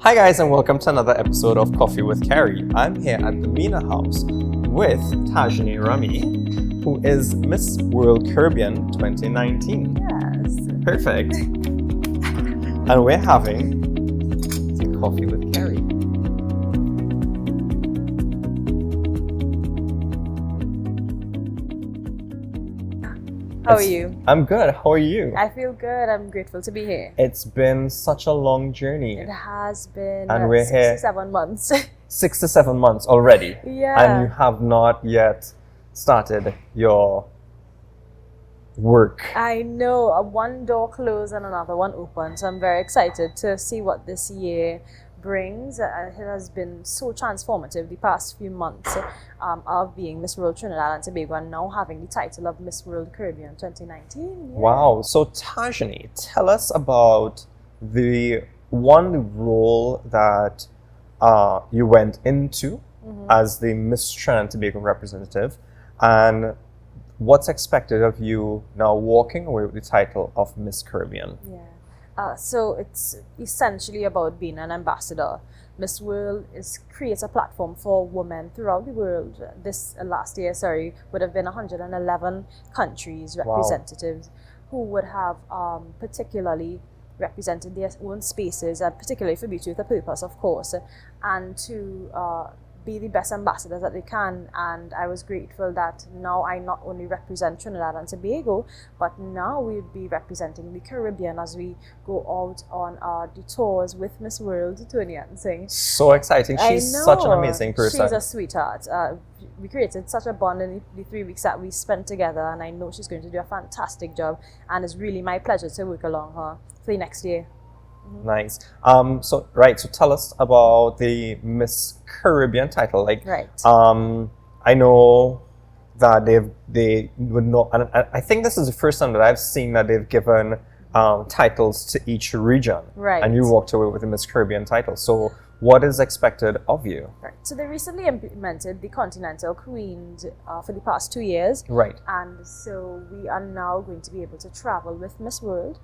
Hi guys, and welcome to another episode of Coffee with Kerry. I'm here at the Mina House with Tya Janè Ramey, who is Miss World Caribbean 2019. Yes. Perfect. And we're having Coffee with Kerry. How are you? I'm good. How are you? I feel good. I'm grateful to be here. It's been such a long journey. It has been And we're 6 here. to 7 months. 6 to 7 months already. Yeah. And you have not yet started your work. I know. One door closed and another one open. So I'm very excited to see what this year brings. It has been so transformative the past few months of being Miss World Trinidad and Tobago and now having the title of Miss World Caribbean 2019. Yeah. Wow. So Tya Janè, tell us about the one role that you went into as the Miss Trinidad and Tobago representative, and what's expected of you now walking away with the title of Miss Caribbean. Yeah. So it's essentially about being an ambassador. Miss World creates a platform for women throughout the world. This last year, would have been 111 countries representatives who would have particularly represented their own spaces, and particularly for beauty with a purpose, of course, and to be the best ambassadors that they can. And I was grateful that now I not only represent Trinidad and Tobago, but now we'll be representing the Caribbean as we go out on the tours with Miss World, Tony Singh. So exciting. She's such an amazing person. She's a sweetheart. We created such a bond in the 3 weeks that we spent together, and I know she's going to do a fantastic job, and it's really my pleasure to work along her for the next year. Nice. So tell us about the Miss Caribbean title. I know that they would know, and I think this is the first time that I've seen that they've given titles to each region. Right. And you walked away with the Miss Caribbean title. So what is expected of you? Right. So they recently implemented the Continental Queen for the past 2 years. Right. And so we are now going to be able to travel with Miss World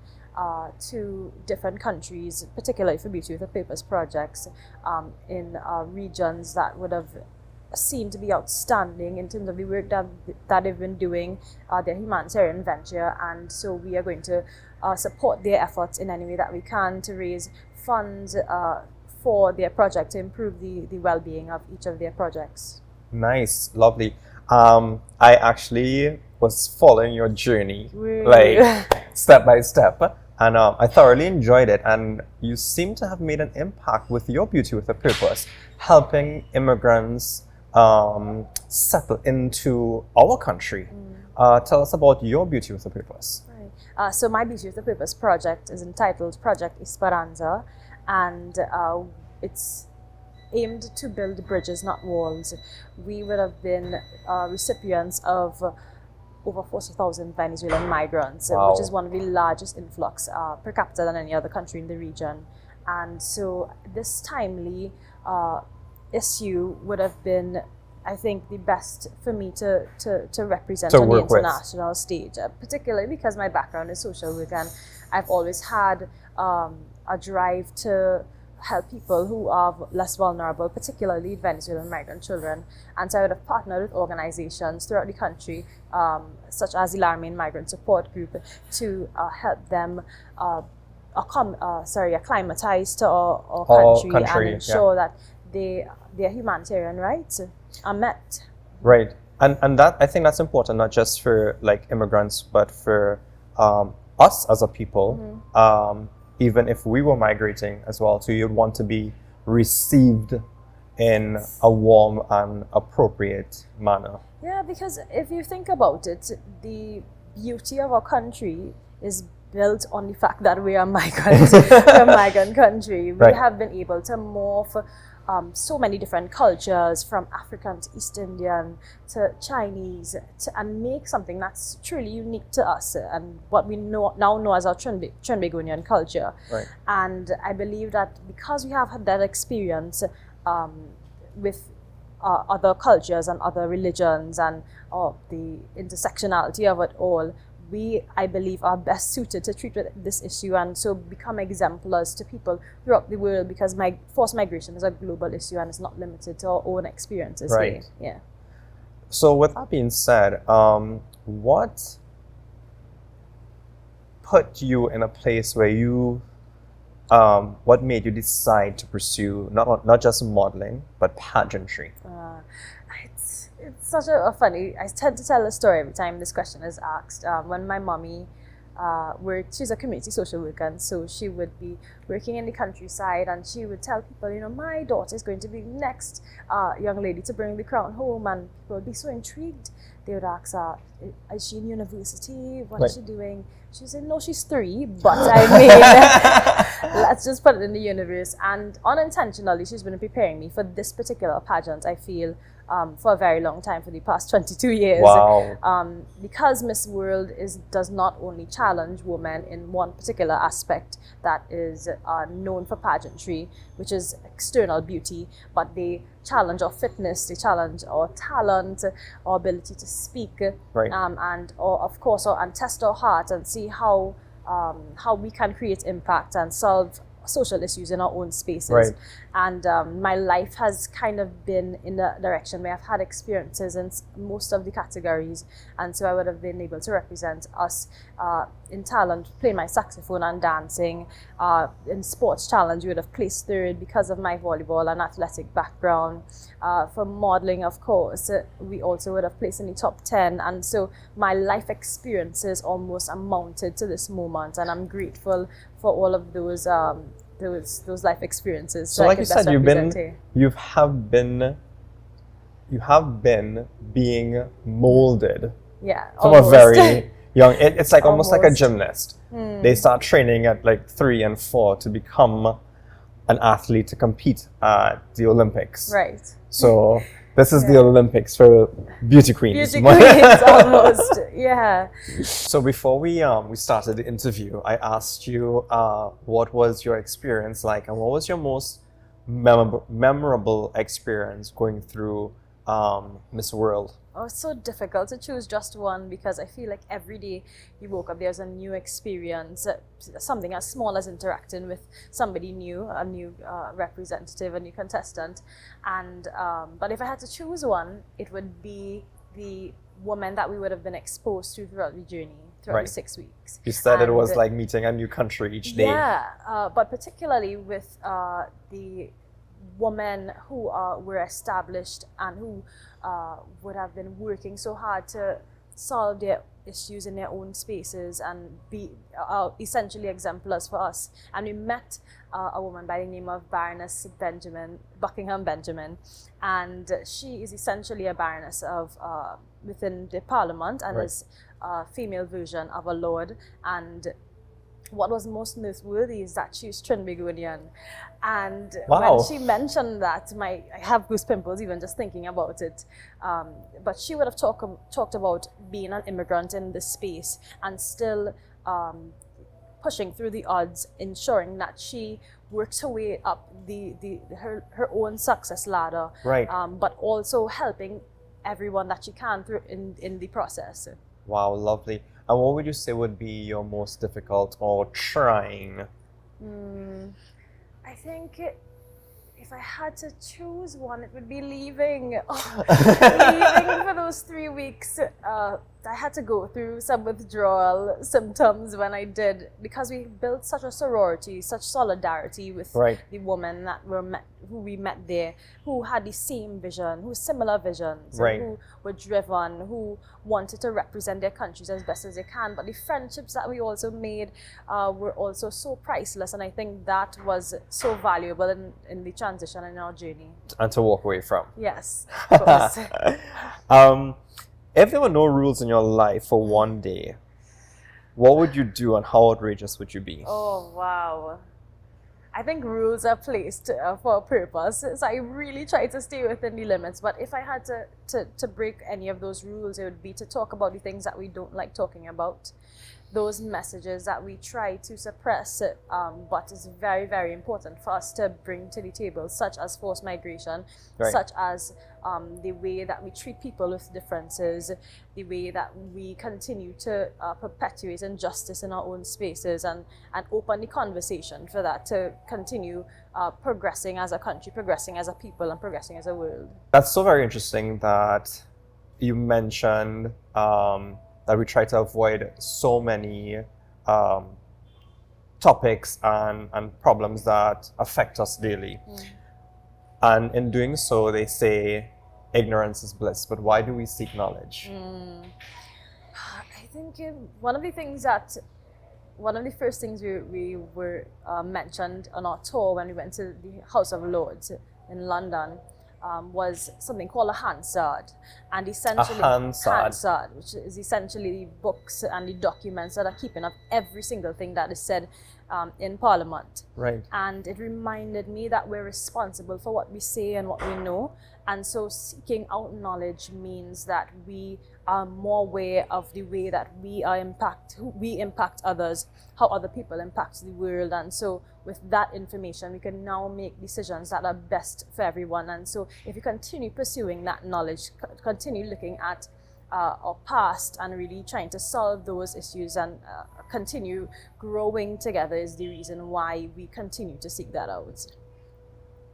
to different countries, particularly for Beauty with a Purpose projects in regions that would have seemed to be outstanding in terms of the work that they've been doing, their humanitarian venture. And so we are going to support their efforts in any way that we can to raise funds for their project to improve the well-being of each of their projects. Nice, lovely. I actually was following your journey, step by step, and I thoroughly enjoyed it. And you seem to have made an impact with your Beauty with a Purpose, helping immigrants settle into our country. Tell us about your Beauty with a Purpose. Right. So my Beauty with a Purpose project is entitled Project Esperanza, and it's aimed to build bridges, not walls. We would have been recipients of over 40,000 Venezuelan migrants, which is one of the largest influx per capita than any other country in the region. And so this timely issue would have been, I think, the best for me to represent on the international stage, particularly because my background is social work, and I've always had a drive to help people who are less vulnerable, particularly Venezuelan migrant children. And so I would have partnered with organizations throughout the country, such as the Laramie Migrant Support Group, to help them acclimatize to our country and ensure that their humanitarian rights are met. Right. And that, I think that's important, not just for immigrants, but for us as a people. Even if we were migrating as well, so you'd want to be received in a warm and appropriate manner. Yeah, because if you think about it, the beauty of our country is built on the fact that we are migrants. We're a migrant country. We have been able to morph so many different cultures, from African to East Indian to Chinese, and make something that's truly unique to us and what we now know as our Trinbagonian culture. Right. And I believe that because we have had that experience with other cultures and other religions and the intersectionality of it all, we, I believe, are best suited to treat with this issue and so become exemplars to people throughout the world, because forced migration is a global issue and it's not limited to our own experiences Right. here. Yeah. So with that being said, what put you in a place where you, what made you decide to pursue not just modeling, but pageantry? It's such a funny, I tend to tell a story every time this question is asked. When my mommy she's a community social worker, and so she would be working in the countryside, and she would tell people, my daughter is going to be the next young lady to bring the crown home, and people would be so intrigued. They would ask her, is she in university? What is she doing? She would say, no, she's 3, but I mean, let's just put it in the universe. And unintentionally, she's been preparing me for this particular pageant, I feel, for a very long time, for the past 22 years. Wow. Because Miss World does not only challenge women in one particular aspect that is known for pageantry, which is external beauty, but they challenge our fitness, they challenge our talent, our ability to speak, Right. and of course, and test our heart and see how we can create impact and solve social issues in our own spaces. Right. And my life has kind of been in the direction where I've had experiences in most of the categories, and so I would have been able to represent us in talent, playing my saxophone and dancing. In sports challenge, we would have placed 3rd because of my volleyball and athletic background. For modeling, of course, we also would have placed in the top 10, and so my life experiences almost amounted to this moment, and I'm grateful for all of those life experiences. So like you said, you have been being molded from a very young. It's like almost like a gymnast. They start training at like 3 and 4 to become an athlete to compete at the Olympics. Right. So this is the Olympics for beauty queens. Beauty queens, almost. Yeah. So before we started the interview, I asked you what was your experience like, and what was your most memorable experience going through Miss World? Oh, it's so difficult to choose just one, because I feel like every day you woke up, there's a new experience, something as small as interacting with somebody new, a new representative, a new contestant. And but if I had to choose one, it would be the woman that we would have been exposed to throughout the journey, throughout the 6 weeks. You said it was like meeting a new country each day. Yeah, but particularly with the women who were established and who would have been working so hard to solve their issues in their own spaces and be essentially exemplars for us. And we met a woman by the name of Baroness Buckingham Benjamin, and she is essentially a baroness of within the Parliament, and is a female version of a lord. And what was most noteworthy is that she's Trinbagonian. And when she mentioned that, I have goose pimples even just thinking about it. But she would have talked about being an immigrant in this space and still pushing through the odds, ensuring that she works her way up her own success ladder, but also helping everyone that she can through in the process. Wow, lovely. And what would you say would be your most difficult or trying? I think if I had to choose one, it would be leaving. Leaving for those 3 weeks. I had to go through some withdrawal symptoms when I did, because we built such a sorority, such solidarity with the women that who we met there, who had the same vision, who similar visions, and who were driven, who wanted to represent their countries as best as they can. But the friendships that we also made were also so priceless, and I think that was so valuable in the transition in our journey. And to walk away from. Yes, of course. If there were no rules in your life for one day, what would you do and how outrageous would you be? Oh, wow. I think rules are placed for a purpose, so I really try to stay within the limits. But if I had to break any of those rules, it would be to talk about the things that we don't like talking about, those messages that we try to suppress, but it's very, very important for us to bring to the table, such as forced migration, Right. such as the way that we treat people with differences, the way that we continue to perpetuate injustice in our own spaces, and open the conversation for that to continue progressing as a country, progressing as a people, and progressing as a world. That's so very interesting that you mentioned that we try to avoid so many topics and problems that affect us daily. And in doing so, they say ignorance is bliss. But why do we seek knowledge? I think one of the first things we were mentioned on our tour when we went to the House of Lords in London was something called a Hansard, and essentially Hansard, which is essentially the books and the documents that are keeping up every single thing that is said in Parliament. Right. And it reminded me that we're responsible for what we say and what we know, and so seeking out knowledge means that we are more aware of the way that we impact others, how other people impact the world, and so with that information we can now make decisions that are best for everyone. And so if you continue pursuing that knowledge, continue looking at our past and really trying to solve those issues and continue growing together is the reason why we continue to seek that out.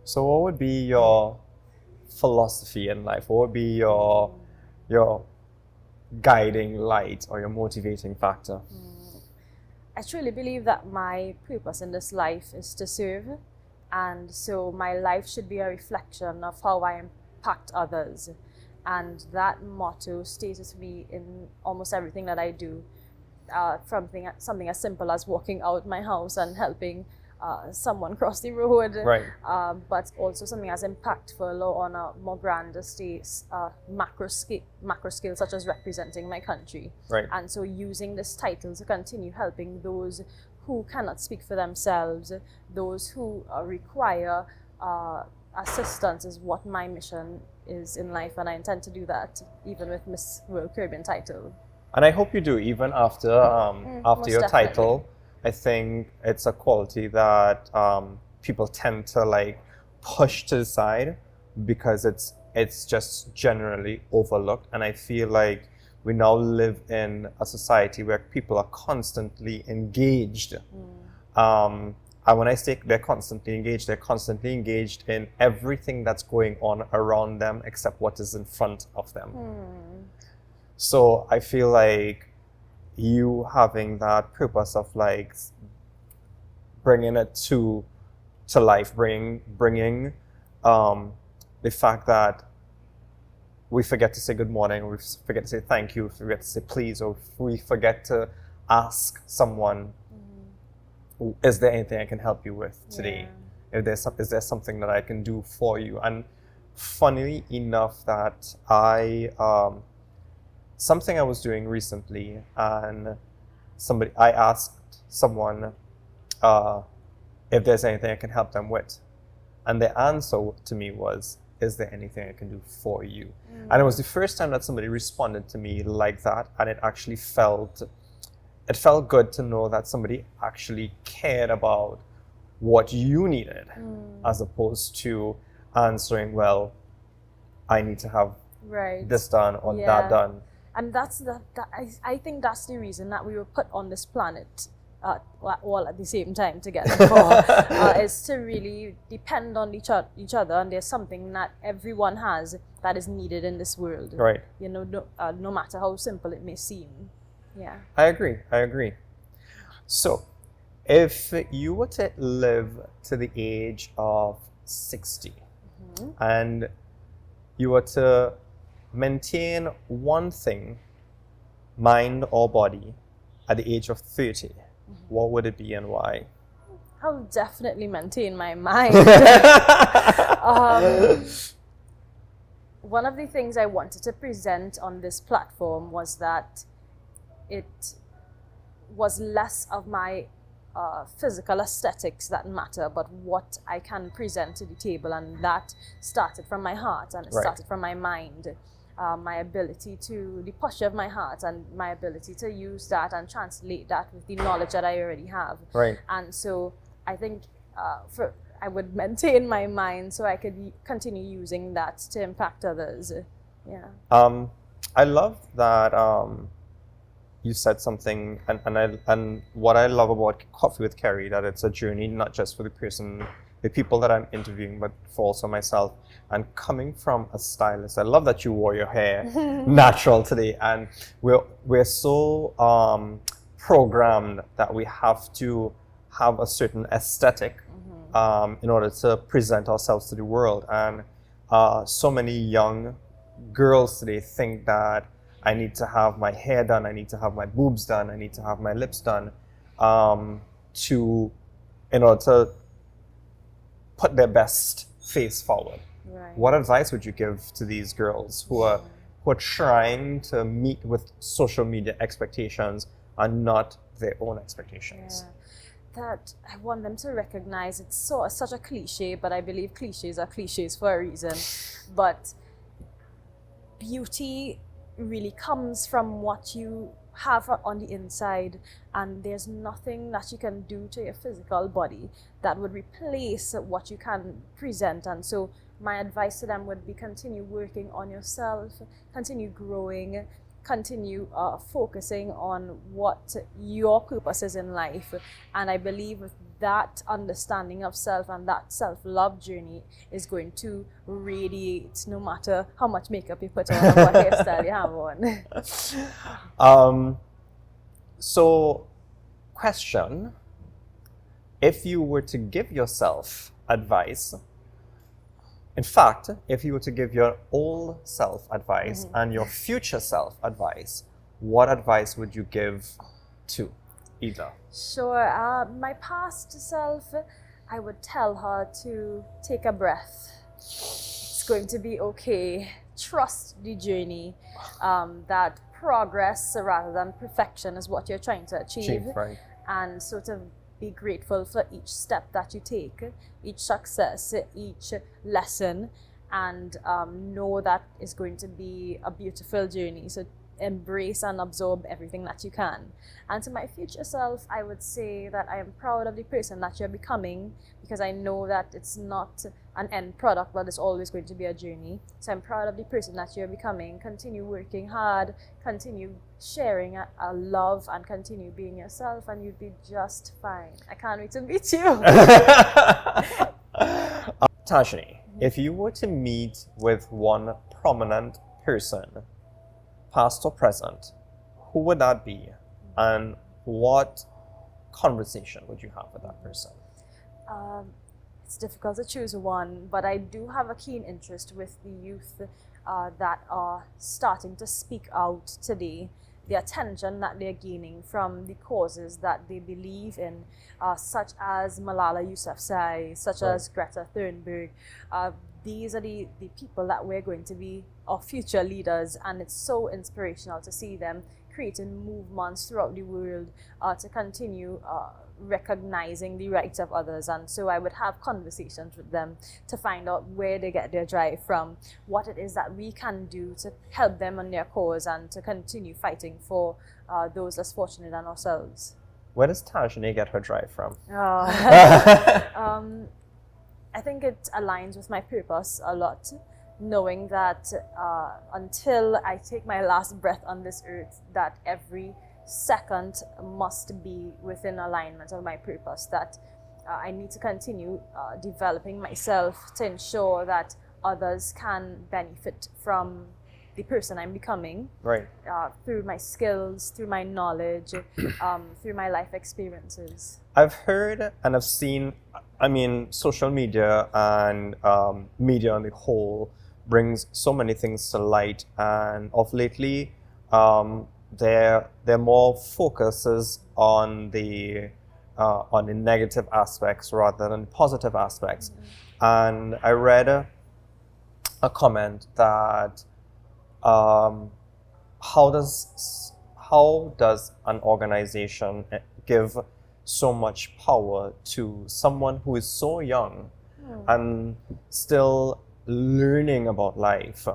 So what would be your philosophy in life? What would be your guiding light or your motivating factor? I truly believe that my purpose in this life is to serve, and so my life should be a reflection of how I impact others, and that motto stays with me in almost everything that I do, from something as simple as walking out my house and helping someone cross the road, Right. But also something as impactful or on a more grander macro scale, such as representing my country. Right. And so using this title to continue helping those who cannot speak for themselves, those who require assistance, is what my mission is in life, and I intend to do that even with Miss World Caribbean title. And I hope you do, even after your definitely. title. I think it's a quality that people tend to like push to the side because it's just generally overlooked. And I feel like we now live in a society where people are constantly engaged. And when I say they're constantly engaged in everything that's going on around them except what is in front of them. So I feel like you having that purpose of like bringing it to life, bringing the fact that we forget to say good morning, we forget to say thank you, we forget to say please, or we forget to ask someone, is there anything I can help you with today? Is there something that I can do for you? And funnily enough, that something I was doing recently, and I asked someone if there's anything I can help them with, and the answer to me was, is there anything I can do for you? And it was the first time that somebody responded to me like that, and it actually felt good to know that somebody actually cared about what you needed, as opposed to answering, well, I need to have this done or that done. And I think that's the reason that we were put on this planet all at the same time together is to really depend on each other, and there's something that everyone has that is needed in this world. Right. You know, no matter how simple it may seem. Yeah. I agree. So, if you were to live to the age of 60 and you were to maintain one thing, mind or body, at the age of 30, what would it be and why? I'll definitely maintain my mind. One of the things I wanted to present on this platform was that it was less of my physical aesthetics that matter, but what I can present to the table, and that started from my heart and it started from my mind. my ability to, the posture of my heart and my ability to use that and translate that with the knowledge that I already have. Right. And so I think I would maintain my mind so I could continue using that to impact others. Yeah. I love that you said something, and what I love about Coffee with Kerry, that it's a journey not just for the people that I'm interviewing, but for also myself. And coming from a stylist, I love that you wore your hair natural today, and we're so programmed that we have to have a certain aesthetic in order to present ourselves to the world. And so many young girls today think that I need to have my hair done, I need to have my boobs done, I need to have my lips done in order to put their best face forward. Right. What advice would you give to these girls who are trying to meet with social media expectations and not their own expectations? Yeah. That I want them to recognize, it's such a cliche, but I believe cliches are cliches for a reason. But beauty really comes from what you have on the inside, and there's nothing that you can do to your physical body that would replace what you can present. And so my advice to them would be continue working on yourself, continue growing, continue focusing on what your purpose is in life. And I believe with that understanding of self and that self-love journey is going to radiate no matter how much makeup you put on or what hairstyle you have on. So, question, if you were to give yourself advice, in fact, if you were to give your old self advice and your future self advice, what advice would you give to either? Sure. My past self, I would tell her to take a breath. It's going to be okay. Trust the journey. That progress rather than perfection is what you're trying to achieve. Right. And sort of be grateful for each step that you take, each success, each lesson, and know that it's going to be a beautiful journey. So embrace and absorb everything that you can. And to my future self, I would say that I am proud of the person that you're becoming, because I know that it's not an end product, but it's always going to be a journey. So I'm proud of the person that you're becoming. Continue working hard, continue sharing a love, and continue being yourself, and you'll be just fine. I can't wait to meet you. Tya Janè, if you were to meet with one prominent person, past or present, who would that be? And what conversation would you have with that person? It's difficult to choose one, but I do have a keen interest with the youth that are starting to speak out today. The attention that they're gaining from the causes that they believe in, such as Malala Yousafzai, such as Greta Thunberg. These are the people that we're going to be our future leaders, and it's so inspirational to see them creating movements throughout the world to continue recognizing the rights of others. And so I would have conversations with them to find out where they get their drive from, what it is that we can do to help them on their cause, and to continue fighting for those less fortunate than ourselves. Where does Tya Janè get her drive from? I think it aligns with my purpose a lot, knowing that until I take my last breath on this earth, that every second must be within alignment of my purpose, that I need to continue developing myself to ensure that others can benefit from the person I'm becoming, right? Through my skills, through my knowledge, through my life experiences. I've heard and I've seen, I mean, social media and media on the whole brings so many things to light, and of lately there more focuses on the negative aspects rather than positive aspects. And I read a comment that how does an organization give so much power to someone who is so young and still learning about life?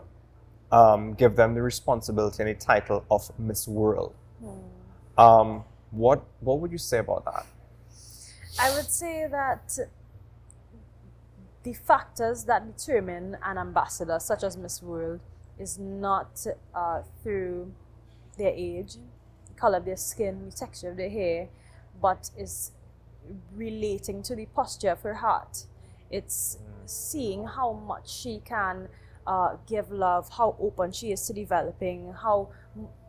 give them the responsibility and the title of Miss World. What would you say about that? I would say that the factors that determine an ambassador, such as Miss World, is not through their age, the color of their skin, the texture of their hair, but is relating to the posture of her heart. It's seeing how much she can give love, how open she is to developing, how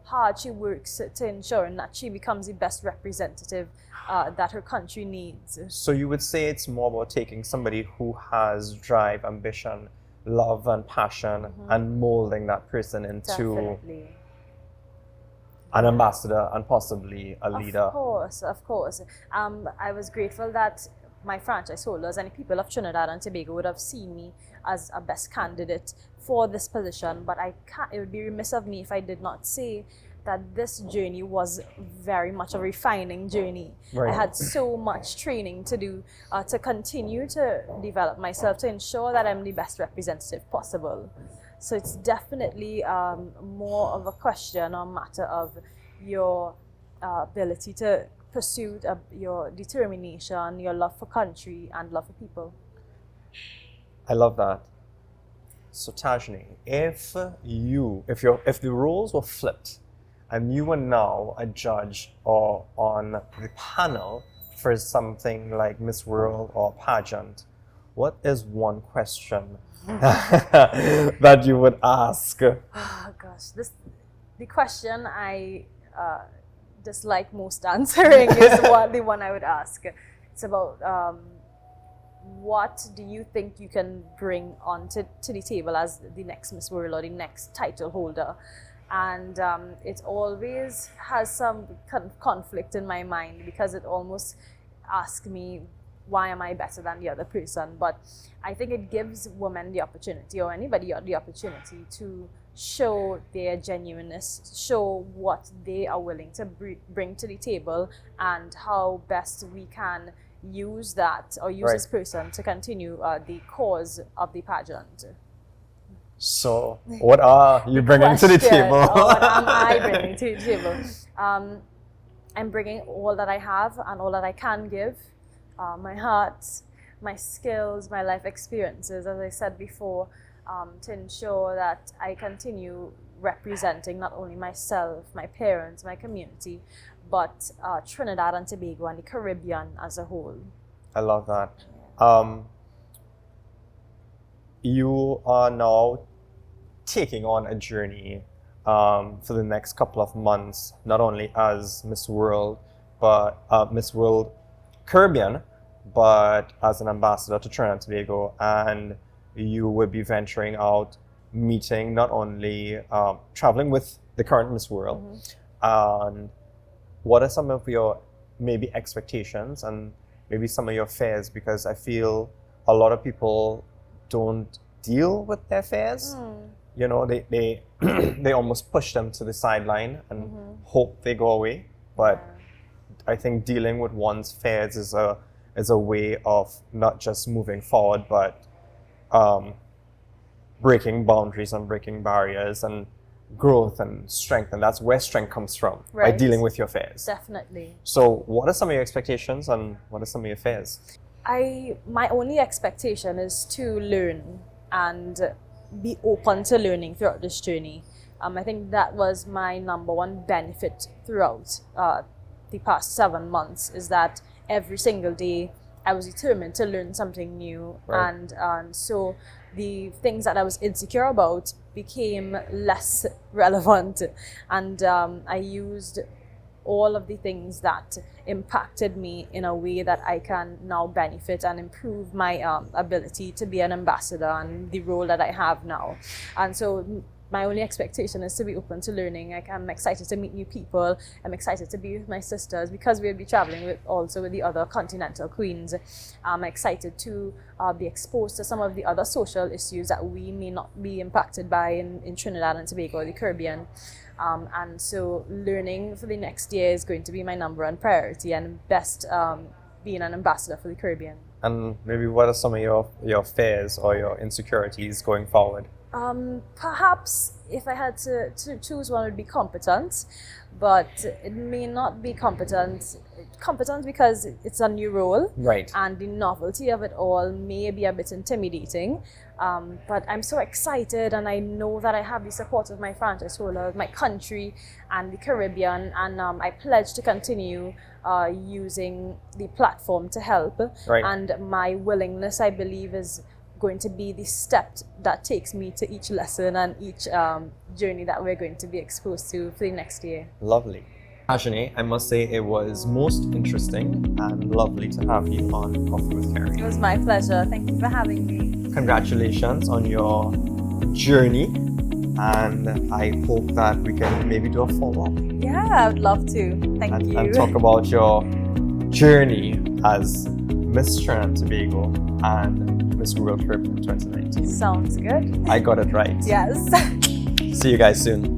hard she works to ensuring that she becomes the best representative that her country needs. So you would say it's more about taking somebody who has drive, ambition, love and passion and molding that person into Definitely. an ambassador and possibly a leader. Of course. I was grateful that my franchise holders and the people of Trinidad and Tobago would have seen me as a best candidate for this position, but it would be remiss of me if I did not say that this journey was very much a refining journey. Right. I had so much training to do to continue to develop myself, to ensure that I'm the best representative possible. So it's definitely more of a question or matter of your ability to pursue your determination, your love for country and love for people. I love that. So Tya Janè, if the roles were flipped and you were now a judge or on the panel for something like Miss World or pageant, what is one question that you would ask? Oh gosh, the question I dislike most answering is the one I would ask. It's about what do you think you can bring onto the table as the next Miss World or the next title holder? And it always has some conflict in my mind, because it almost asks me, why am I better than the other person? But I think it gives women the opportunity, or anybody the opportunity, to show their genuineness, show what they are willing to bring to the table, and how best we can use that or use this person to continue the cause of the pageant. So, what are you bringing to the table? What am I bringing to the table? I'm bringing all that I have and all that I can give. My heart, my skills, my life experiences, as I said before, to ensure that I continue representing not only myself, my parents, my community, but Trinidad and Tobago and the Caribbean as a whole. I love that. You are now taking on a journey for the next couple of months, not only as Miss World, but Miss World Caribbean, but as an ambassador to Trinidad and Tobago, and you will be venturing out, meeting not only traveling with the current Miss World, and what are some of your maybe expectations and maybe some of your fears? Because I feel a lot of people don't deal with their fears. You know, they they almost push them to the sideline and hope they go away. But I think dealing with one's fears is a way of not just moving forward, but breaking boundaries and breaking barriers and growth and strength. And that's where strength comes from, by dealing with your fears. Definitely. So what are some of your expectations and what are some of your fears? My only expectation is to learn and be open to learning throughout this journey. I think that was my number one benefit throughout the past 7 months, is that every single day I was determined to learn something new. And so the things that I was insecure about became less relevant, and I used all of the things that impacted me in a way that I can now benefit and improve my ability to be an ambassador and the role that I have now. And so my only expectation is to be open to learning. I'm excited to meet new people. I'm excited to be with my sisters, because we'll be traveling also with the other continental queens. I'm excited to be exposed to some of the other social issues that we may not be impacted by in Trinidad and Tobago or the Caribbean. And so learning for the next year is going to be my number one priority, and best being an ambassador for the Caribbean. And maybe what are some of your fears or your insecurities going forward? Perhaps if I had to choose one, it would be competent, but it may not be competent. Competent because it's a new role, Right. and the novelty of it all may be a bit intimidating. But I'm so excited, and I know that I have the support of my franchise holder, my country, and the Caribbean, and I pledge to continue using the platform to help. Right. And my willingness, I believe, is going to be the step that takes me to each lesson and each journey that we're going to be exposed to for the next year. Lovely. Tya Janè, I must say it was most interesting and lovely to have you on Coffee with Kerry. It was my pleasure. Thank you for having me. Congratulations on your journey, and I hope that we can maybe do a follow-up Yeah, I would love to. Thank you. and talk about your journey as Miss Trinidad and Tobago and Miss World Trip in 2019. Sounds good. I got it right. Yes. See you guys soon.